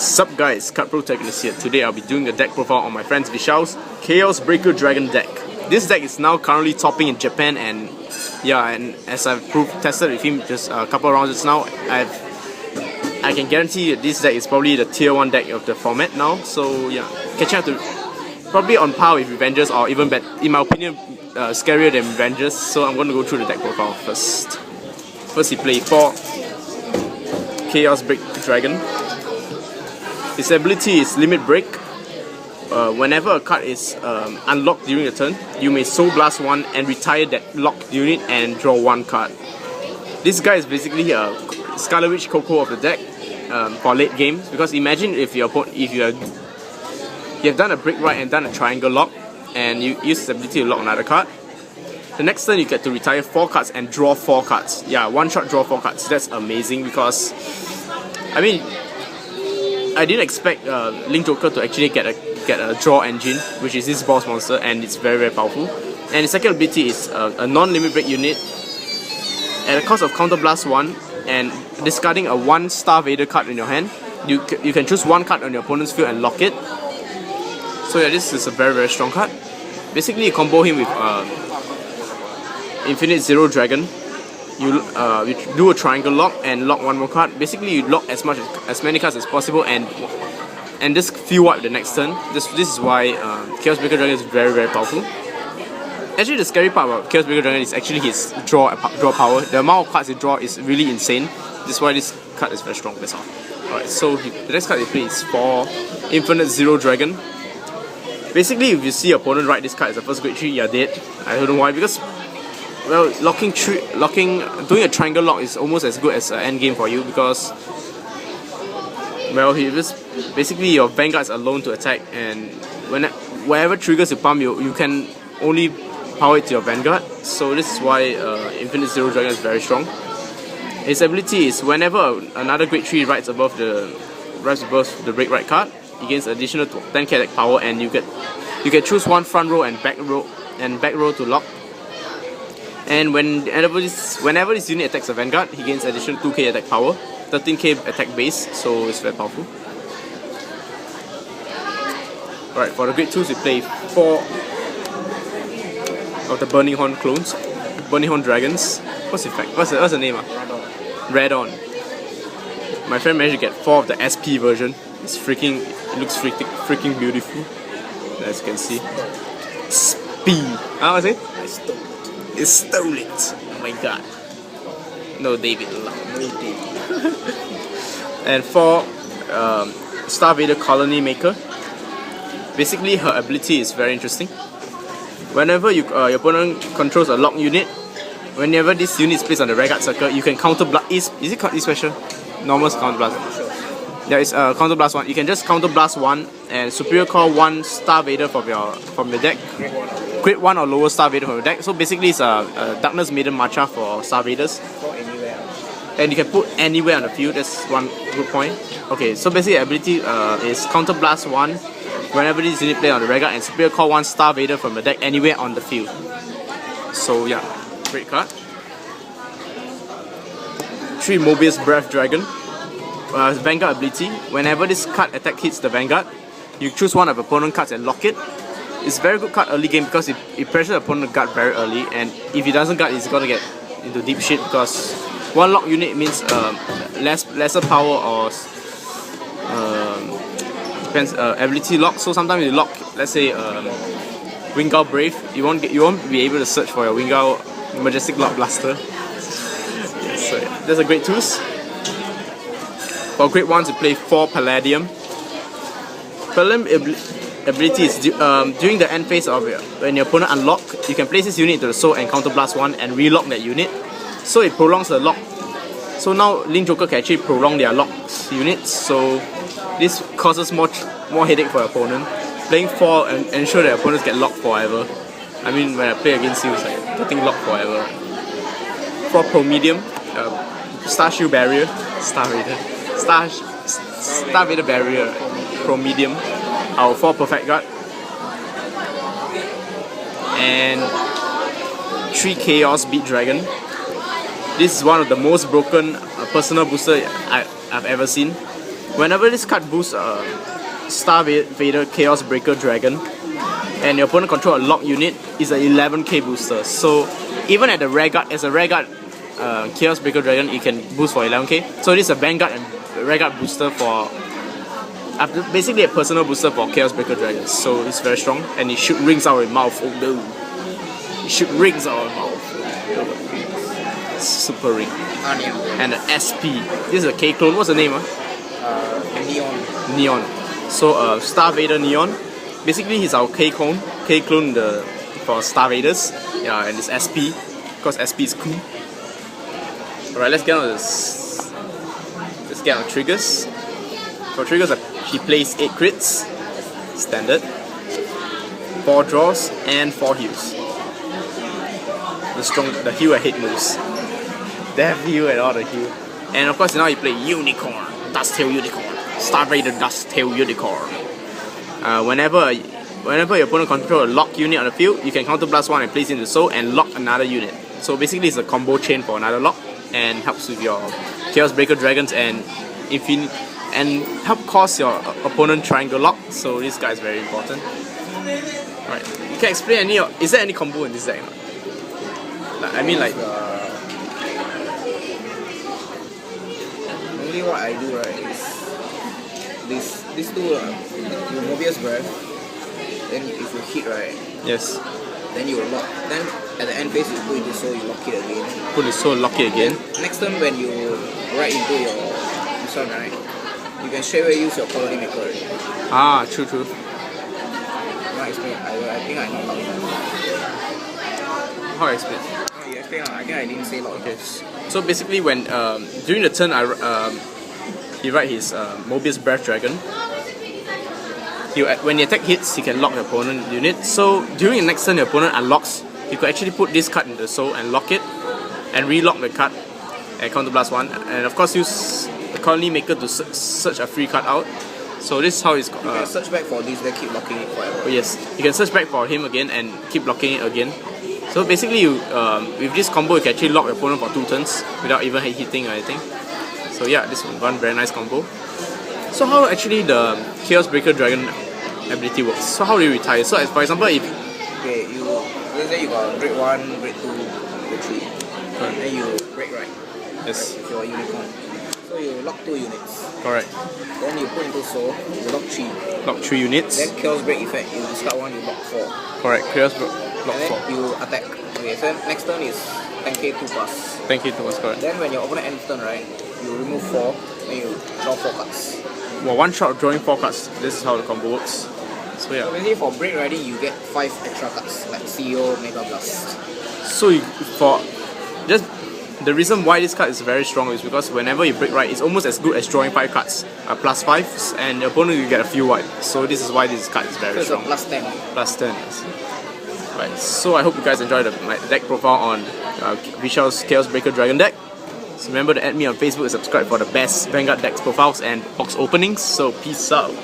Sup guys, Cut Protagonist here. Today I'll be doing a deck profile on my friend Vishal's Chaos Breaker Dragon deck. This deck is now currently topping in Japan, and as I've tested with him just a couple of rounds just now, I can guarantee that this deck is probably the tier 1 deck of the format now. So yeah, catching up to probably on par with Revengers, or even better, in my opinion, scarier than Revengers. So I'm going to go through the deck profile first. First he played 4 Chaos Break Dragon. His ability is Limit Break. Whenever a card is unlocked during a turn, you may Soul Blast 1 and retire that locked unit and draw 1 card. This guy is basically a Scarlet Witch Coco of the deck for late games, because imagine if you have done a Break Right and done a Triangle Lock, and you use his ability to lock another card. The next turn you get to retire 4 cards and draw 4 cards. Yeah, one shot draw 4 cards. That's amazing, because I mean, I didn't expect Link Joker to actually get a draw engine, which is this boss monster, and it's very, very powerful. And the second ability is a non-limit break unit at a cost of Counter Blast 1 and discarding a 1 Star-Vader card in your hand. You can choose 1 card on your opponent's field and lock it. So yeah, this is a very, very strong card. Basically, you combo him with Infinite Zero Dragon. You do a triangle lock and lock 1 more card. Basically, you lock as many cards as possible and just field wipe the next turn. This is why Chaos Breaker Dragon is very, very powerful. Actually, the scary part about Chaos Breaker Dragon is actually his draw power. The amount of cards he draw is really insane. This is why this card is very strong. That's all. Alright, so the next card he plays is for Infinite Zero Dragon. Basically, if you see your opponent write this card as a first grade 3, you're dead. I don't know why, because well, doing a triangle lock is almost as good as an end game for you, because well, basically your vanguards are alone to attack, and wherever triggers you pump, you can only power it to your vanguard. So this is why Infinite Zero Dragon is very strong. His ability is whenever another grade 3 rides above the break right card, he gains additional 10k attack power, and you can choose 1 front row and back row to lock. And whenever this unit attacks a vanguard, he gains additional 2k attack power, 13k attack base, so it's very powerful. Alright, for the grade 2s we play 4 of the Burning Horn clones, Burning Horn Dragons. What's the name? Radon. My friend managed to get 4 of the SP version. It looks freaking beautiful, as you can see. Speed. What's it? It stole it. Oh my god. No David. And for Star-Vader Colony Maker, basically her ability is very interesting. Whenever your opponent controls a lock unit, whenever this unit is placed on the Vanguard circle, you can counter blast. Is it special? Normal counter blast. There is a counter blast 1. You can just counter blast 1 and superior call 1 Star-Vader from your deck. Create 1 or lower Star-Vader from your deck. So basically it's a Darkness Maiden Matcha for Star-Vaders. And you can put anywhere on the field. That's one good point. Okay, so basically the ability is counter blast 1 whenever this unit plays on the Vanguard, and superior call 1 Star-Vader from the deck anywhere on the field. So yeah, great card. 3 Mobius Breath Dragon. Vanguard ability, whenever this card attack hits the Vanguard, you choose 1 of opponent cards and lock it. It's a very good card early game, because it pressures the opponent guard very early, and if he doesn't guard, he's gonna get into deep shit, because 1 lock unit means lesser power or depends ability lock. So sometimes you lock, let's say Wingao Brave, you won't be able to search for your Wingao Majestic Lock Blaster. So yeah, there's a great 2s. For grade 1s, you play 4 Palladium. Palladium ability is during the end phase of when your opponent unlock, you can place this unit into the soul and counter blast 1 and relock that unit. So it prolongs the lock. So now Link Joker can actually prolong their lock units. So this causes more headache for your opponent. Playing 4 and ensure that opponents get locked forever. I mean, when I play against you, it's like getting locked forever. For Promedium, Star Shield Barrier, Star-Vader Barrier, Promedium, our 4 Perfect Guard, and 3 Chaos Beat Dragon. This is one of the most broken personal booster I've ever seen. Whenever this card boosts Star-Vader Chaos Breaker Dragon, and your opponent control a lock unit, is an 11k booster. So even at the rare guard, as a rare guard Chaos Breaker Dragon, you can boost for 11k. So this is a Vanguard and rare guard booster for basically a personal booster for Chaos Breaker Dragons. So it's very strong, and it shoot rings out of your mouth. Oh no, it shoot rings out of your mouth. Super ring. And an SP. This is a K clone. What's the name? Neon. Neon. So Star-Vader Neon. Basically, he's our K clone. K clone for Star-Vaders. Yeah, and it's SP because SP is cool. Alright, let's get on this. Let's get on triggers. For triggers, he plays 8 crits, standard, 4 draws, and 4 heals. The heal and hit moves. Death heal and all the heal. And of course now you play Unicorn, Dust Tail Unicorn, Star-Vader Dust Tail Unicorn. Whenever your opponent controls a lock unit on the field, you can counter blast one and place it into soul and lock another unit. So basically it's a combo chain for another lock and helps with your Chaos Breaker Dragons and Infinite, and help cause your opponent triangle lock. So this guy is very important. Right, you can explain is there any combo in this deck? I mean like normally what I do right is these two you Mobius Breath, then if you hit right, yes, then you lock, then at the end phase you put into soul, you lock it again. Put the soul, lock it again. Then, next turn when you write into your this one right, you can straight away use your Colony Maker already. Ah, true. You want to explain? I think I know how How I explain? Oh, you explain. I think I didn't say a lot. Okay. So basically when during the turn he write his Mobius Breath Dragon. When the attack hits, he can lock the opponent unit. So during the next turn the opponent unlocks, you could actually put this card in the soul and lock it, and relock the card and counter blast one. And of course use the Colony Maker to search a free card out. So this is how it's you can search back for this, then keep locking it forever. Oh yes, you can search back for him again and keep locking it again. So basically you with this combo you can actually lock the opponent for 2 turns without even hitting or anything. So yeah, this one very nice combo. So how actually the Chaos Breaker Dragon ability works? So how do you retire? So as for example, if let's say you got break 1, break 2, break 3, correct. then you break right. Yes. If you're a unicorn, so you lock 2 units. Correct. Then you put into soul, you lock 3. Lock 3 units. Then Chaos Break effect, you discard 1, you lock 4. Correct. Chaos lock and then 4. you attack. Okay, so next turn is 10k 2+. Thank you, Thomas. Correct. Then when your opponent ends turn right, you remove 4, then you draw 4 cards. Well, one shot drawing 4 cards. This is how the combo works. So yeah. So basically for break riding you get 5 extra cards like CEO, Mega Blast. So the reason why this card is very strong is because whenever you break right, it's almost as good as drawing 5 cards, +5s, and the opponent will get a few white. So this is why this card is very So strong. it's a +10. +10. Yes. Right. So I hope you guys enjoyed my deck profile on Vishal's Chaos Breaker Dragon deck. So remember to add me on Facebook and subscribe for the best Vanguard decks profiles and box openings. So peace out.